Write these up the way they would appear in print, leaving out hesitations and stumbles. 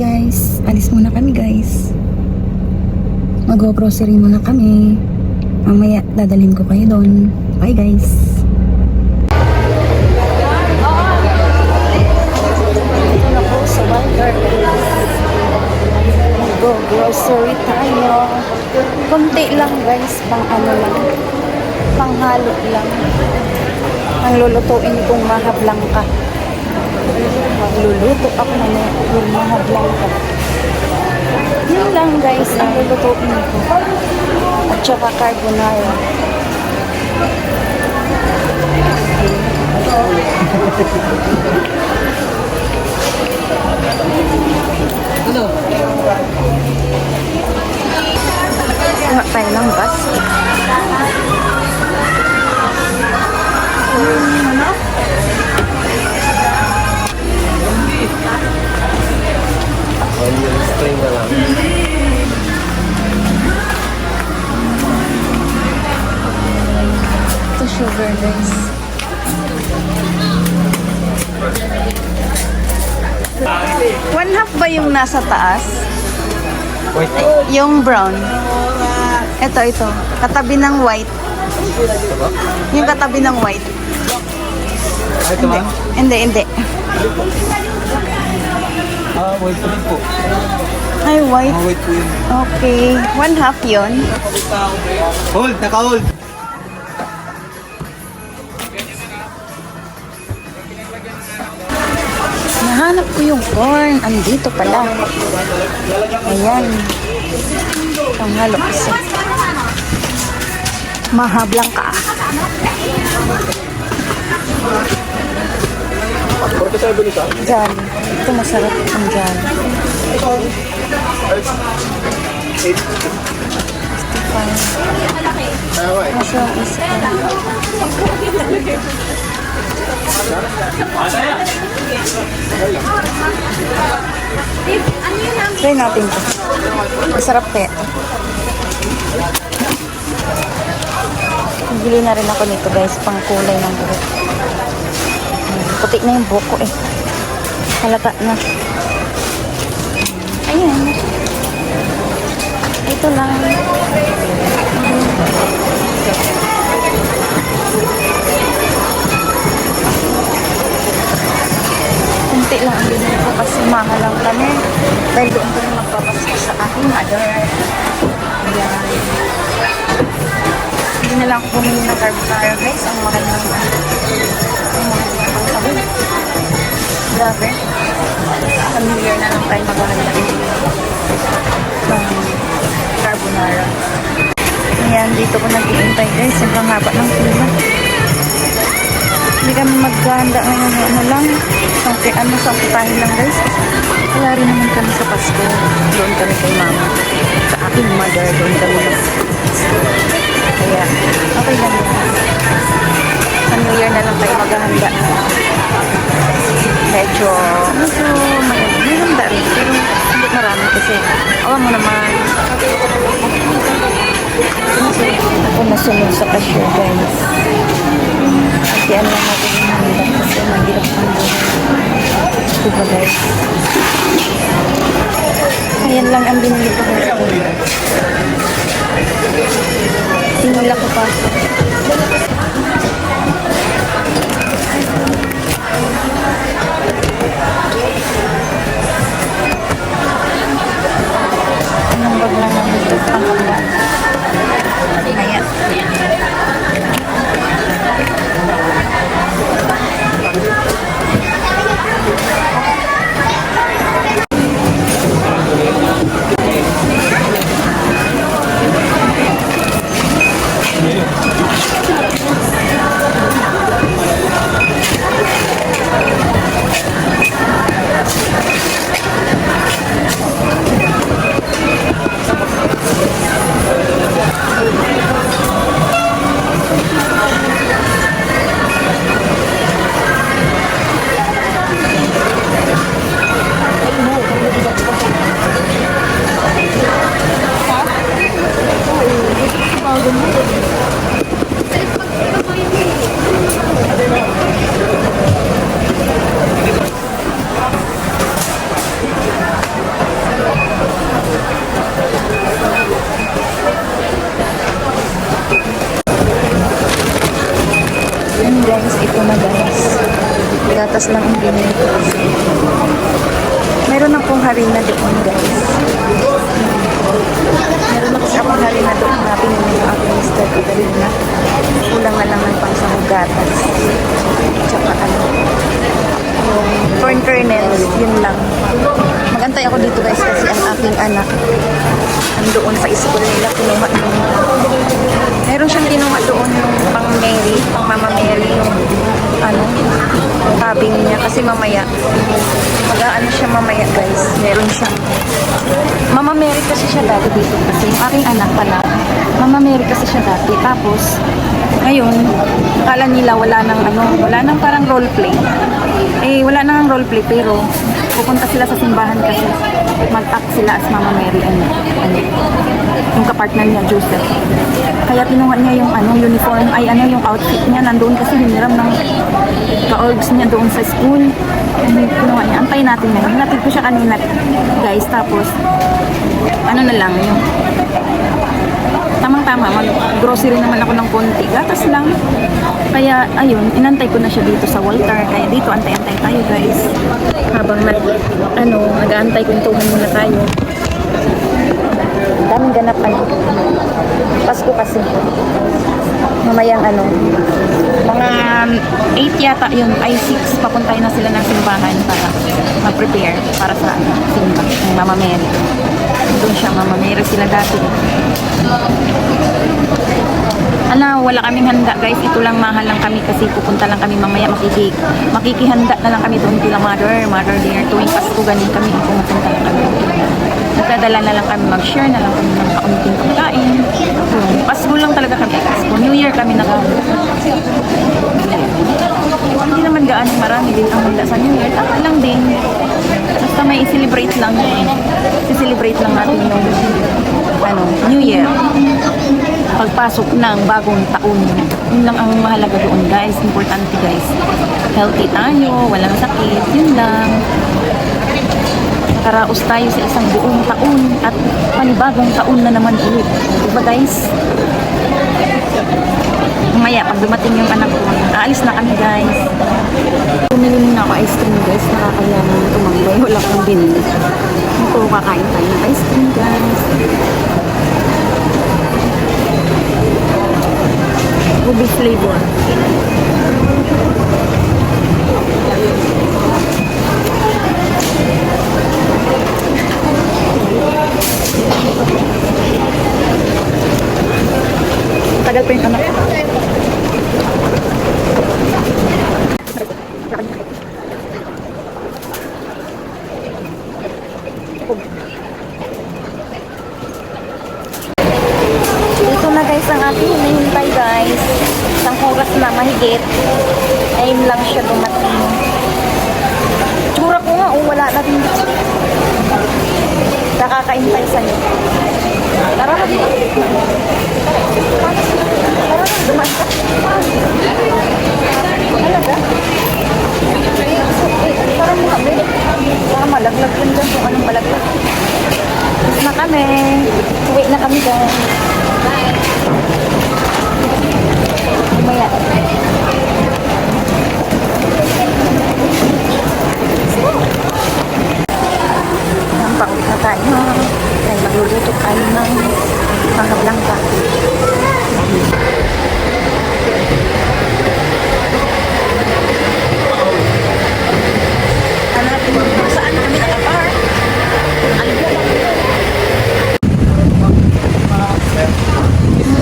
guys, alis muna kami guys. Mag-grocery muna kami. Mamaya dadalhin ko kayo doon. Bye guys. Ito na po sa Walter. Mag-grocery tayo. Konti lang guys, pang ano lang. Panghalo lang. Ang lulutuin kong mahablang ka. Magluluto ako na yung mahablang ka. Yun lang guys, ang lulutuin ko. At saka carbonara. Ano? Kuha tayo ng bus. Ano? Onion string na lang. Ito sugar guys. One half ba yung nasa taas? Wait. Yung brown. Ito. Katabi ng white. Yung katabi ng white. Ay, ito man? Hindi. Wait po rin po. Ay, white. Wait po yun. Okay. One half yun. Hold! Naka-hold! Nahanap ko yung corn. Andito pala. Ayan. Panghalo kasi. Mahablang ka. 47 isa? Diyan. Ito masarap ang diyan. Masarap isa. Try natin ito. Masarap kaya ito. Bili na rin ako nito guys, pang kulay ng buhok. Puti na yung buhok ko eh. Halata na. Ayan. Ito lang. Kunti lang ang binili ko kasi mahal lang kami. Dahil doon kami magpapasko sa aking mother. Ayan. Hindi na lang ako bumili ng carbonara guys. Ang mahal ng sabi. Grabe. Familiar na lang tayo maghahanda ng carbonara. Ayan, dito ko nag-iintay guys. Sobrang haba ng pila. Hindi kami maghahanda ngayon. Ano lang. Sangkutahin lang guys. Wala rin naman kami sa Pasko. Doon kami kay mama. Sa aking mother. Doon kami kaya, okay lang yun. Familiar na lang tayo maghahanda. Medyo may handa rin. Pero hindi marami kasi alam mo naman. Ako nasunod sa cashier guys. Kasi ano lang natin yung handa kasi mahirap ang buhay. Diba guys? Ayan lang ang binili ko guys. Sinula ko pa. Anong bag lang ang dito pang handa. Ayan. Yan guys, ito na guys. Gatas lang ang binili ko. Meron akong harina doon guys. Meron akong harina doon na pinili ng aking Mr. Catalina. Kulang na lang ng pangsahog gatas. Tsaka ano, corn kernels, yun lang. Magantay ako dito guys kasi ang aking anak andoon sa school nila, kinuha yung meron siyang kinuha doon yung pang Mary, pang Mama Mary, yung ano, yung cabin niya kasi mamaya mag-aano siya mamaya guys, meron siyang Mama Mary kasi siya dati dito kasi yung aking anak pala Mama Mary kasi siya dati, tapos ngayon akala nila wala nang parang role play, wala nang role play pero pupunta sila sa simbahan kasi mag-act sila as Mama Mary yung kapartner niya Joseph, kaya kinuha niya yung uniform, yung outfit niya nandoon kasi hiniram ng ka-orgs niya doon sa school. Kinuha niya, antayin natin ngayon, hinatid ko siya kanina guys, tapos na lang yung tamang-tama, mag-grocery naman ako ng konti, gatas lang. Kaya, ayun, inantay ko na siya dito sa Walter. Kaya dito, antay-antay tayo, guys. Habang nag-aantay, kwentuhan muna tayo. Daming ganap, Pasko kasi. Mamayang mga 8 yata yun, ay 6, papuntahin na sila ng simbahan para mag-prepare para sa simba, ng Mama Mary. Doon siya, Mama Mary sila dati. Wala kaming handa guys, ito lang mahal lang kami kasi pupunta lang kami mamaya, makikihanda na lang kami doon kila mother dear, tuwing Pasko ganin kami, pupunta lang kami. Nagdadala na lang kami, mag-share na lang kami ng kaunting pagkain. Pasko lang talaga kami, Pasko, New Year kami hindi naman gaano marami din ang handa sa New Year, tama lang din. Basta may i-celebrate lang, i-celebrate lang natin yung New Year, pagpasok ng bagong taon. Yun lang ang mahalaga doon guys, importante guys, healthy tayo, walang sakit, yun lang. Nakaraos tayo sa isang buong taon at panibagong taon na naman ulit, diba guys? Mamaya pag dumating yung anak ko, aalis na kami guys. Bumili muna ako ice cream guys, nakakaya naman tumambay, wala kang binili. Ito, kakain tayo ng ice cream guys. Ruby flavor. Tagal pa yung anak. Dito na guys ang ating hinihintay guys. Isang oras na mahigit. Ayun lang siya dumating. Tsura ko nga, wala na din. Nakakaintay sa'yo. Tara na dito. Tara na, dumaan ka. Talaga? Parang mga bebe. Parang malaglag yun dyan kung anong malaglag. Tapos na kami. Uwi na kami guys. Umaya. Pauwi na tayo. Ay, magluluto tayo ng langka. Hanapin mo kung saan kami nakapark.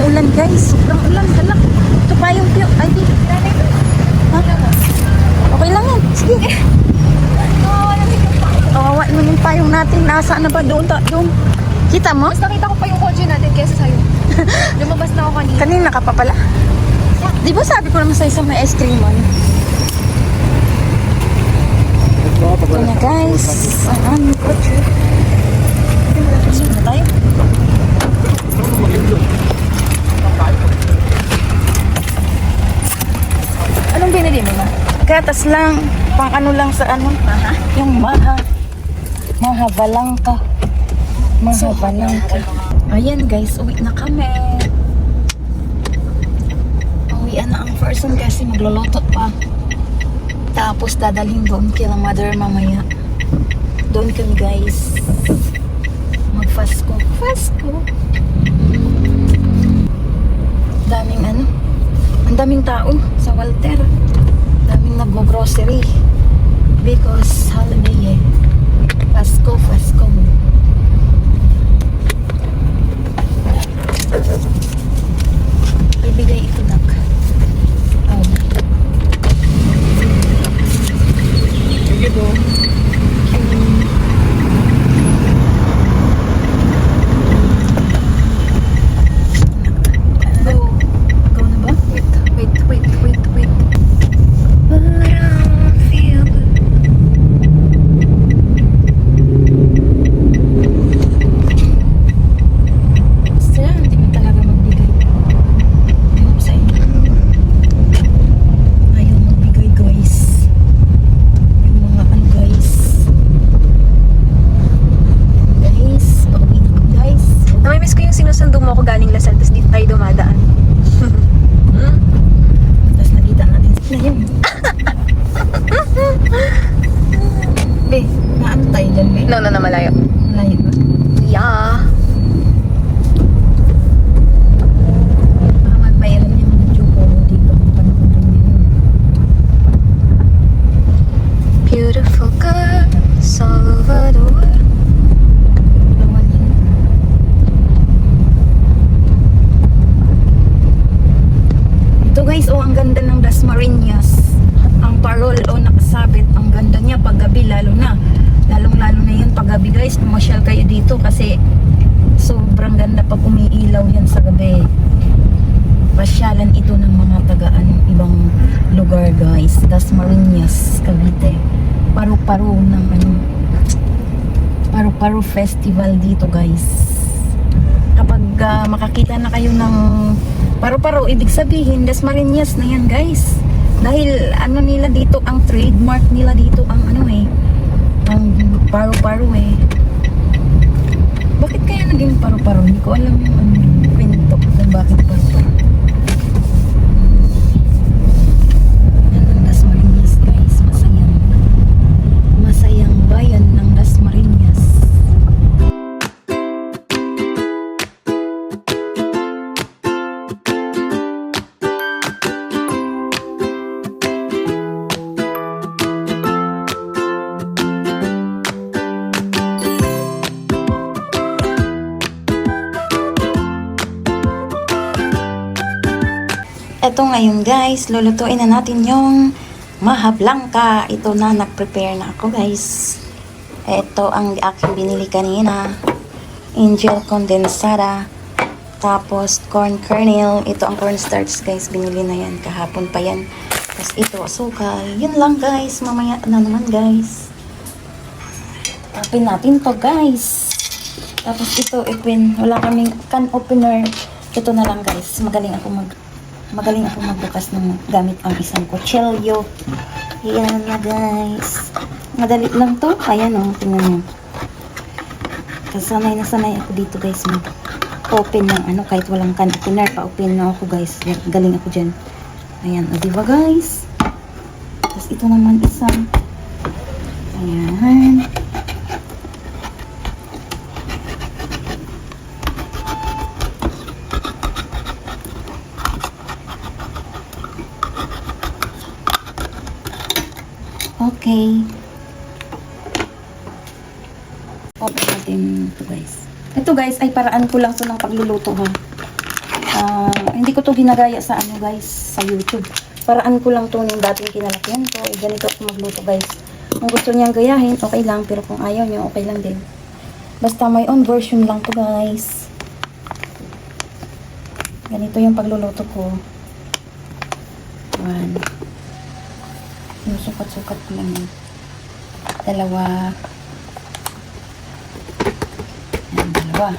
Ulan guys, sobrang ulan. Hala. Ito pa yung piyo. Ay, di. Ha? Okay lang yan. Sige. Kawawa naman yung payong natin. Nasaan na ba? Doon. Kita mo? Mas nakita ko pa yung kotse natin kesa sa'yo. Lumabas na ako kanina. Kanina ka pa pala. Di ba sabi ko naman sa isang may ice cream man? Ito na guys. Ang aming kotse. Saan na tayo? Anong binili mo na? Gatas lang. Pang ano lang sa ano? Maha? Yung maha. Mahaba lang ka. Mahaba lang ka. Ayan guys, uwi na kami. Uwian na ang person kasi magluluto pa. Tapos dadalhin doon kila mother mamaya. Doon kami guys. Mag-Pasko. Pasko. Daming ano. Ang daming tao sa Walter. Daming nag-grocery. Because holiday eh. Pasko, Pasko. Ibigay ito nak. Oh. Sige po. Go. Go na ba? Wait. But I don't feel good. Basta hindi mo talaga magbigay. Ayun sa inyo. Ayaw magbigay guys. Yung mga ano guys. Guys, pauwi na ko guys. Namimiss ko yung sinusundo mo ako galing Lasal, tapos dito tayo dumadaan. Tapos nakita natin na yun. Be, naano tayo dyan, be? No, malayo. Malayo ba? Yeah. Baka magpairan yung video ko dito. Panoorin mo yun. Beautiful girls all over the world. Bawal yun. Ito guys, oh, ang ganda ng Dasmariñas. Ang parol, oh, nakasabit. Ang ganda niya paggabi, lalo na. Lalong-lalo na yun paggabi guys. Pumasyal kayo dito kasi sobrang ganda pag umiilaw yan sa gabi. Pasyalan ito ng mga tagaan ng ibang lugar guys. Dasmariñas, Cavite. Paru-paro ng ano. Paru-paro festival dito guys. Kapag makakita na kayo ng paru-paro, ibig sabihin Dasmariñas na yan guys. Dahil ano nila dito, ang trademark nila dito ang ano eh, ang paru-paro eh. Bakit kaya naging paru-paro? Hindi ko alam yung ano, kwento kung bakit paru-paro. Yan ang Dasmariñas guys. Masayang bayan ng Dasmariñas. Ito ngayon guys, lulutuin na natin yung maha blanca. Ito na, nag-prepare na ako guys. Ito ang aking binili kanina. Angel condensada. Tapos corn kernel. Ito ang cornstarch guys, binili na yan. Kahapon pa yan. Tapos ito, asukal. Yun lang guys, mamaya na naman guys. Open natin to guys. Tapos ito, open. Wala kaming can opener. Ito na lang guys, magaling ako magbukas ng gamit ang isang kutsilyo. Ayan na guys. Madali lang to. Ayan o, tingnan nyo. Sanay na sanay ako dito guys mag-open ng ano kahit walang can opener. Pa-open na ako guys. Galing ako dyan. Ayan o, diba guys? Tapos ito naman isang ayan. Okay. Open natin ito guys. Ito guys ay paraan ko lang to ng pagluluto ha. Hindi ko to ginagaya sa ano guys, sa YouTube. Paraan ko lang to ng dating kinalakyan ko. Ganito ako magluto guys. Kung gusto niyang gayahin, okay lang. Pero kung ayaw niyo, okay lang din. Basta my own version lang to guys. Ganito yung pagluluto ko. One. Sukat-sukat ko lang yun. Dalawa. Yan, dalawa.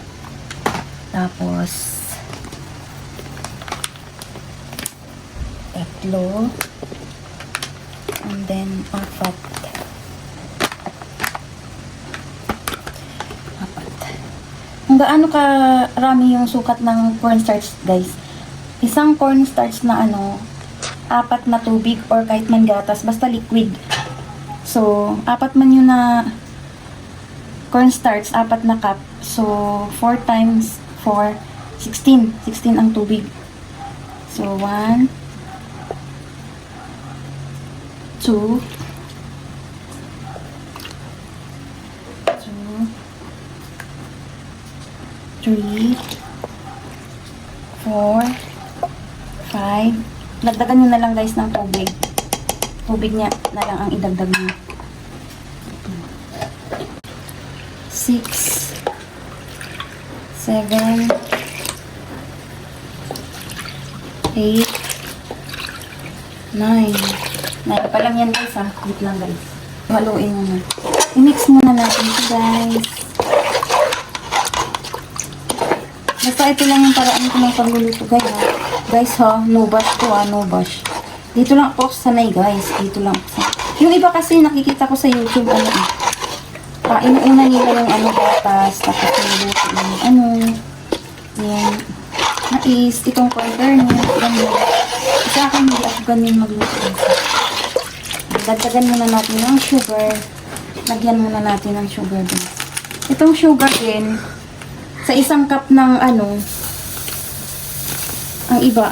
Tapos tatlo. And then apat. gaano karami yung sukat ng cornstarch, guys. Isang cornstarch na 4 na tubig or kahit man gatas, basta liquid. So, 4 man yun na cornstarch, 4 na cup. So, 4 times 4, 16. 16 ang tubig. So, 1, 2, 3, 4, 5. Dagdagan nyo na lang guys ng tubig. Tubig niya na lang ang idagdag nyo. 6, 7, 8, 9. Naya pa lang yan guys ha. Wait lang guys. Haluin mo na. I-mix muna natin ito guys. Basta ito lang yung paraan ko ng pagluluto guys ha. Guys ha, no bash to ha, no bash. Dito lang ako sanay guys. Dito lang ako sanay. Yung iba kasi nakikita ko sa YouTube inuuna nila yung gatas, tapos niluluto yung yung mais, itong corn ganyan. Sa akin hindi ako ganyan magluto. Dagdagan muna natin ng sugar. Lagyan muna natin ng sugar din. Itong sugar din, sa isang cup ng ang iba,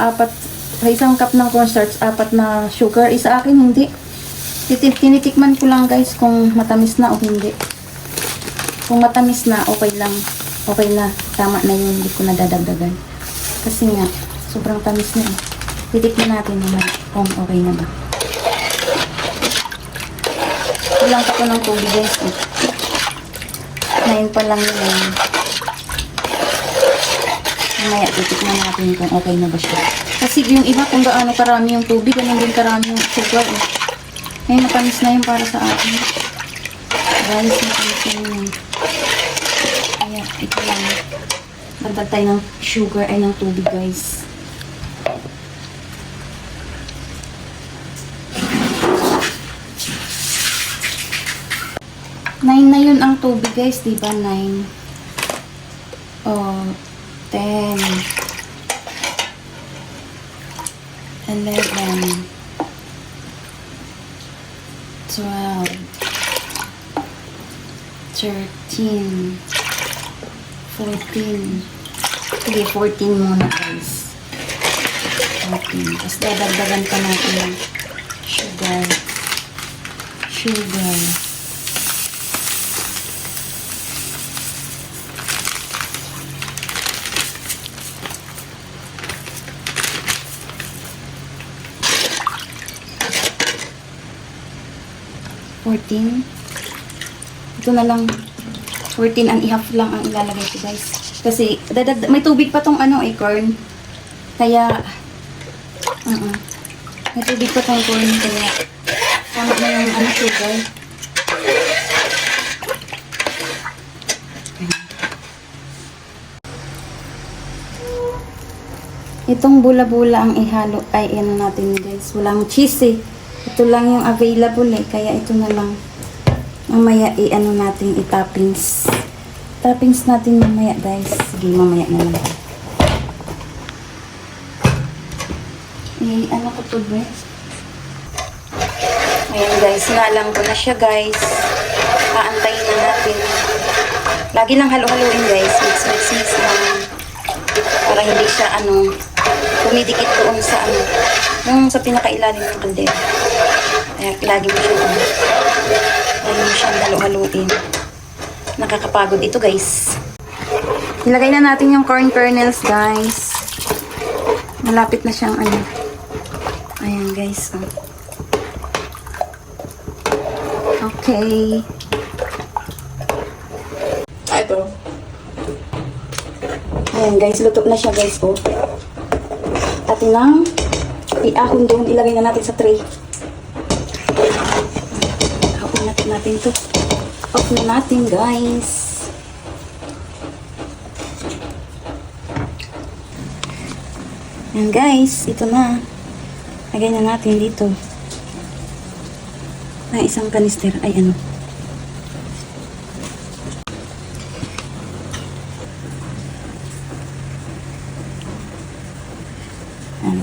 sa isang cup ng cornstarch, 4 na sugar. Sa akin, hindi. Tinitikman ko lang guys kung matamis na o hindi. Kung matamis na, okay lang. Okay na. Tama na yun. Hindi ko na dadagdagan. Kasi nga, sobrang tamis na eh. Titikman natin naman kung okay na ba. Kulang pa ko ng tubig guys eh. 9 pa lang yun. Mamaya, titikman natin kung okay na ba siya. Kasi yung iba kung gaano karami yung tubig, ganyan din karami yung sugar eh. Ngayon, matamis na yun para sa akin. Guys, matamis na yun. Kaya, ito lang. Dagdag tayo ng sugar ay ng tubig guys. Nine na yun ang tubig guys, diba? 9. Oh, 10. 11. 12. 13. 14. Sige, 14 muna guys. 14. Tapos dadagdagan pa natin ng sugar. Sugar. Ito na lang 14 and a half lang ang ilalagay ko guys. Kasi may tubig pa tong corn. Kaya may tubig pa tong corn kaya tama na yung sugar. Itong bula-bula ang ihalo ay natin guys. Walang cheese eh. Ito lang yung available eh. Kaya ito na lang. Mamaya natin i-toppings. Toppings natin mamaya guys. Sige, mamaya na lang. Ko to guys. Ayan guys, nalang ko na siya guys. Aantayin na natin. Lagi lang halo-haloin guys. Mix lang. Para hindi siya kumidikit doon sa yung sa pinakailalim ng kaldero. Kaya lagi mo siyang halo-haloin. Nakakapagod ito guys. Ilagay na natin yung corn kernels guys. Malapit na siyang ayan guys. Okay. Ito. Ayan guys, luto na siya guys Atin lang iahon doon, ilagay na natin sa tray. Open natin to. Off na natin guys. Ayan guys, ito na. Lagay na natin dito. Na isang kanister ay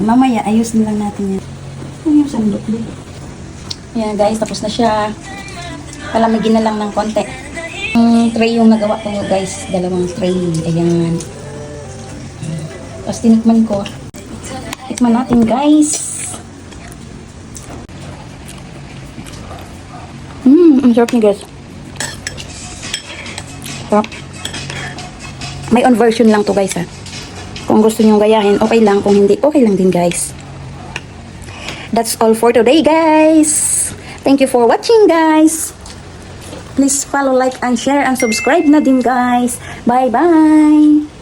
Mamaya, ayusin lang natin yan. Ano yung sandok dito? Ayan guys, tapos na siya. Palamigin na lang ng konti. Tray yung nagawa ko guys. Dalawang tray. Ayan. Tapos tinikman ko. Tikman natin guys. Ang sarap niya guys. Sarap. May on version lang to guys ha. Kung gusto nyo gayahin, okay lang. Kung hindi, okay lang din guys. That's all for today guys. Thank you for watching guys. Please follow, like, and share, and subscribe na din guys. Bye bye.